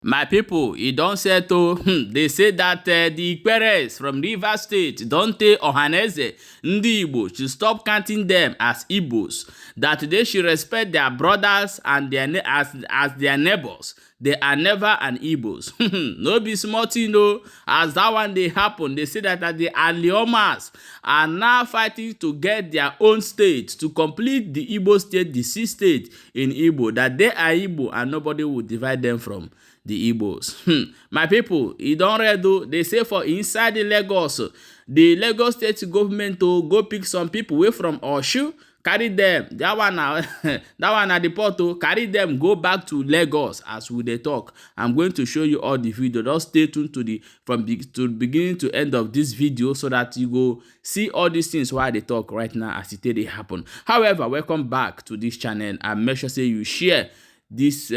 My people, e don settle. They say that the Ikwerres from Rivers State don tell Ohanaeze ndị Igbo should stop counting them as Igbos, that they should respect their brothers and as their neighbors. They are never an Igbos. No be small thing o. As that one dey happen, they say that the Aliomas are now fighting to get their own state to complete the Igbo state, the sixth state in Igbo, that they are Igbo and nobody will divide them from the Igbos. My people, e don read o. They say for inside the Lagos state government to go pick some people away from Osun, carry them. That one na the port o. Carry them go back to Lagos as we dey talk. I'm going to show you all the video. Just stay tuned to the beginning to end of this video so that you go see all these things while they talk right now as it dey happen. However, welcome back to this channel and make sure say you share this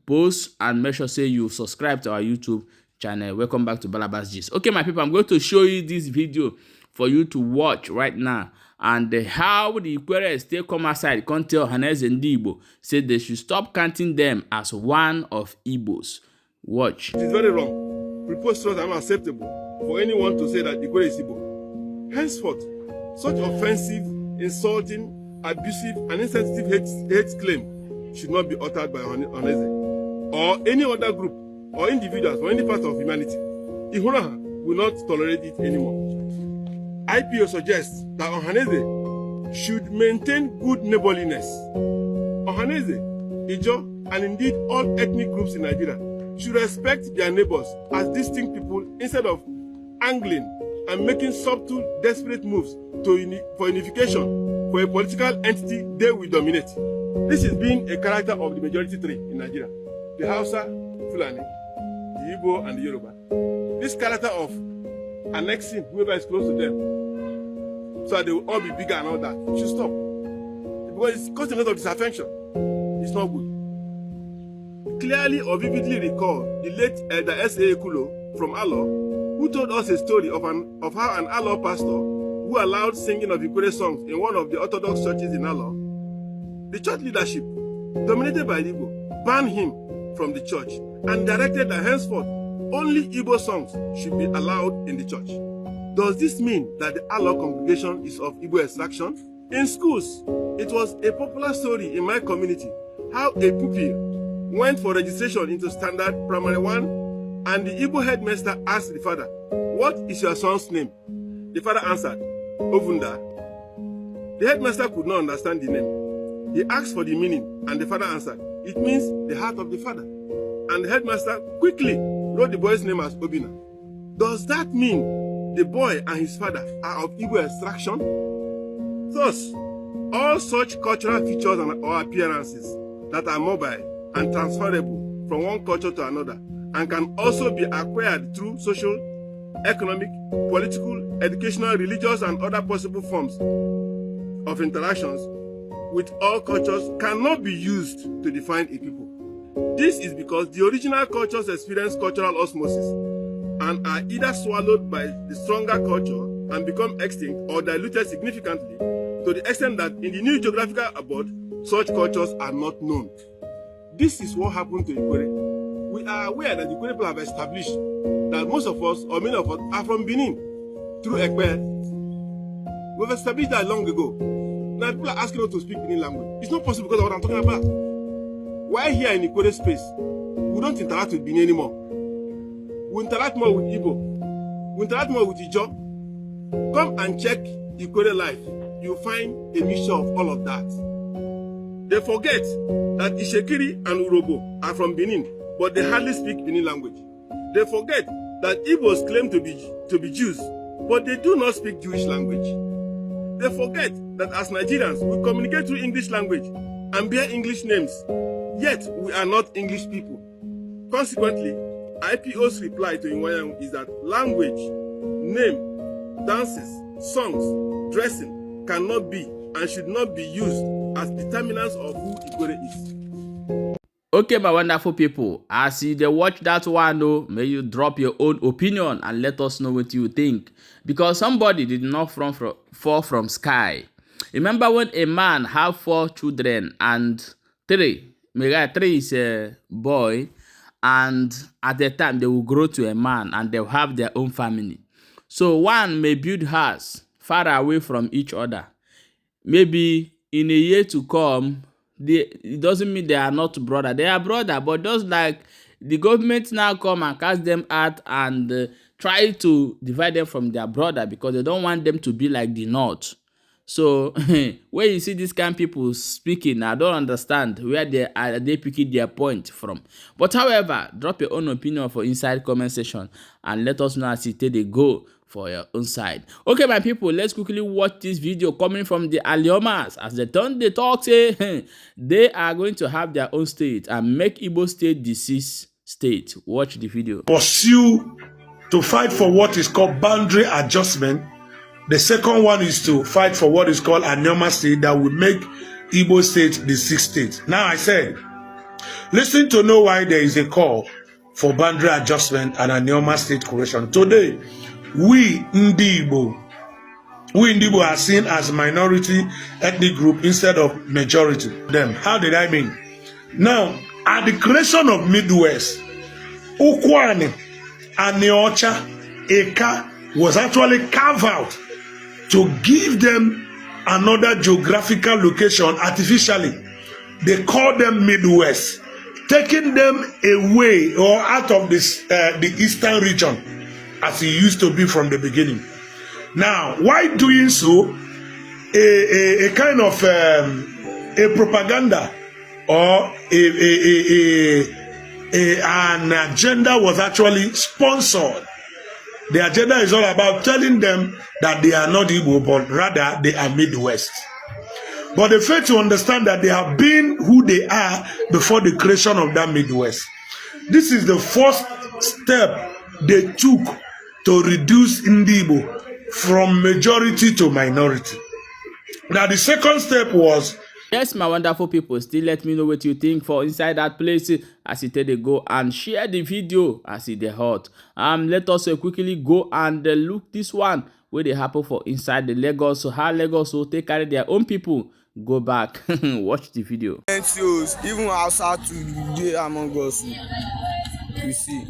post and make sure say you subscribe to our YouTube channel. Welcome back to Balabas Gist. Okay, my people, I'm going to show you this video for you to watch right now, and how the Ikwerre still come outside come tell Ohanaeze ndị Igbo say they should stop counting them as one of Igbos. Watch. It is very wrong, preposterous and unacceptable for anyone to say that Ikwerre is Igbo. Henceforth, such offensive, insulting, abusive and insensitive hate claim should not be uttered by Ohanaeze or any other group or individuals or any part of humanity. Ihuraha will not tolerate it anymore. IPO suggests that Ohanaeze should maintain good neighborliness. Ohanaeze, Ijo, and indeed all ethnic groups in Nigeria should respect their neighbors as distinct people instead of angling and making subtle, desperate moves for unification for a political entity they will dominate. This is being a character of the majority three in Nigeria: the Hausa, Fulani, the Igbo, and the Yoruba. This character of annexing whoever is close to them so that they will all be bigger and all that should stop. Because it's causing a lot of disaffection. It's not good. Clearly or vividly recall the late Elder S.A. Kulo from Alo, who told us a story of how an Alo pastor who allowed singing of Ikwerre songs in one of the Orthodox churches in Alo. The church leadership, dominated by Igbo, banned him from the church and directed that henceforth only Igbo songs should be allowed in the church. Does this mean that the Alo congregation is of Igbo extraction? In schools, it was a popular story in my community how a pupil went for registration into Standard Primary 1 and the Igbo headmaster asked the father, "What is your son's name?" The father answered, "Ovunda." The headmaster could not understand the name. He asked for the meaning, and the father answered, "It means the heart of the father." And the headmaster quickly wrote the boy's name as Obina. Does that mean the boy and his father are of Igbo extraction? Thus, all such cultural features or appearances that are mobile and transferable from one culture to another and can also be acquired through social, economic, political, educational, religious, and other possible forms of interactions with all cultures cannot be used to define a people. This is because the original cultures experience cultural osmosis and are either swallowed by the stronger culture and become extinct or diluted significantly to the extent that in the new geographical abode, such cultures are not known. This is what happened to Ikwerre. We are aware that the Ikwerre people have established that most of us, or many of us, are from Benin through Ikwerre. We've established that long ago. Now people are asking us to speak Benin language. It's not possible because of what I'm talking about. Why here in Ikwerre space, we don't interact with Benin anymore. We interact more with Igbo. We interact more with Ijo. Come and check Ikwerre life. You'll find a mixture of all of that. They forget that Ishekiri and Urobo are from Benin, but they hardly speak Benin language. They forget that Igbos claim to be Jews, but they do not speak Jewish language. They forget that as Nigerians, we communicate through English language and bear English names, yet we are not English people. Consequently, IPO's reply to Inwayang is that language, name, dances, songs, dressing cannot be and should not be used as determinants of who Ikwerre is. Okay, my wonderful people, as you watch that one, may you drop your own opinion and let us know what you think. Because somebody did not fall from sky. Remember when a man have 4 children and 3 is a boy, and at the time they will grow to a man and they'll have their own family. So one may build house far away from each other. Maybe in a year to come, it doesn't mean they are not brother. They are brother, but just like the government now come and cast them out and try to divide them from their brother because they don't want them to be like the North. So when you see these kind of people speaking, I don't understand where they picking their point from. But however, drop your own opinion for inside comment section and let us know as it they go for your own side. Okay, my people, let's quickly watch this video coming from the Aliomas as they turn the talk say they are going to have their own state and make Igbo state the sixth state. Watch the video. Pursue to fight for what is called boundary adjustment. The second one is to fight for what is called Anioma state that will make Igbo state the sixth state. Now I said, listen to know why there is a call for boundary adjustment and Anioma state creation. Today, we Igbo are seen as minority ethnic group instead of majority. Them. How did I mean? Now, at the creation of Midwest, Ukwane, Aniocha, Eka was actually carved out to give them another geographical location artificially. They call them Midwest, taking them away or out of this the eastern region as it used to be from the beginning. Now, why doing so? A kind of a propaganda or an agenda was actually sponsored. The agenda is all about telling them that they are not Igbo, but rather they are Midwest. But they fail to understand that they have been who they are before the creation of that Midwest. This is the first step they took to reduce Igbo from majority to minority. Now the second step was, yes, my wonderful people, still let me know what you think for inside that place as it they go and share the video as it they hot. Let us quickly go and look this one where they happen for inside the Lagos. So how Lagos will take carry their own people go back. Watch the video. Even outside today among us, you see.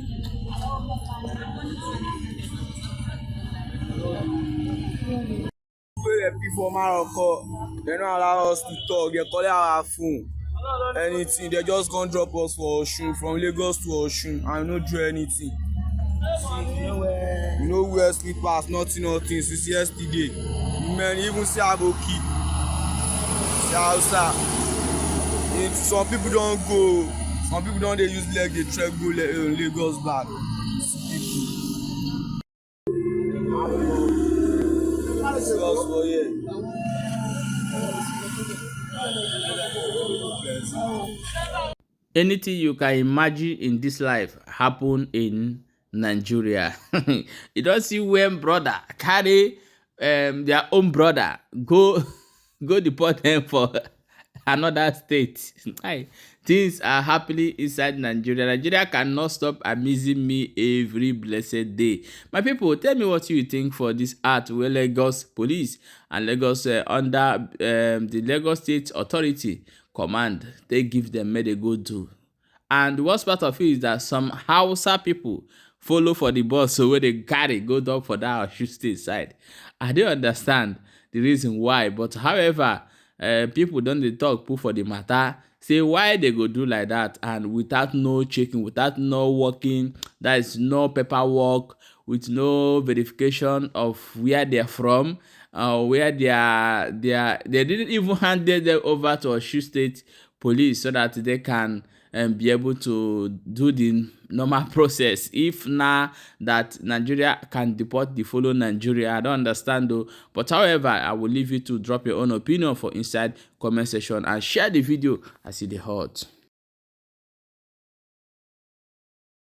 Before Morocco, they don't allow us to talk. They call our phone. Anything, they just gonna drop us for Osun, from Lagos to Osun, and no do anything. You know where slippers, nothing since yesterday. Man, even say I go keep. Say outside. Some people don't go. Some people don't they use leg, they try go Lagos back. Anything you can imagine in this life happen in Nigeria. You don't see when brother carry their own brother go deport them for another state. Things are happily inside Nigeria. Nigeria cannot stop amusing me every blessed day. My people, tell me what you think for this act where Lagos police and Lagos under the Lagos State Authority command, they give them may they go do. And the worst part of it is that some Hausa people follow for the bus, so where they carry go down for that Shőck state side. I don't understand the reason why, but however, people don't they talk put for the matter, say why they go do like that, and without no checking, without no working, that is no paperwork, with no verification of where they're from, where they didn't even hand them over to a Shőck state police so that they can be able to do the normal process. If now that Nigeria can deport the follow Nigeria, I don't understand though. But however, I will leave you to drop your own opinion for inside comment section and share the video as it is hot.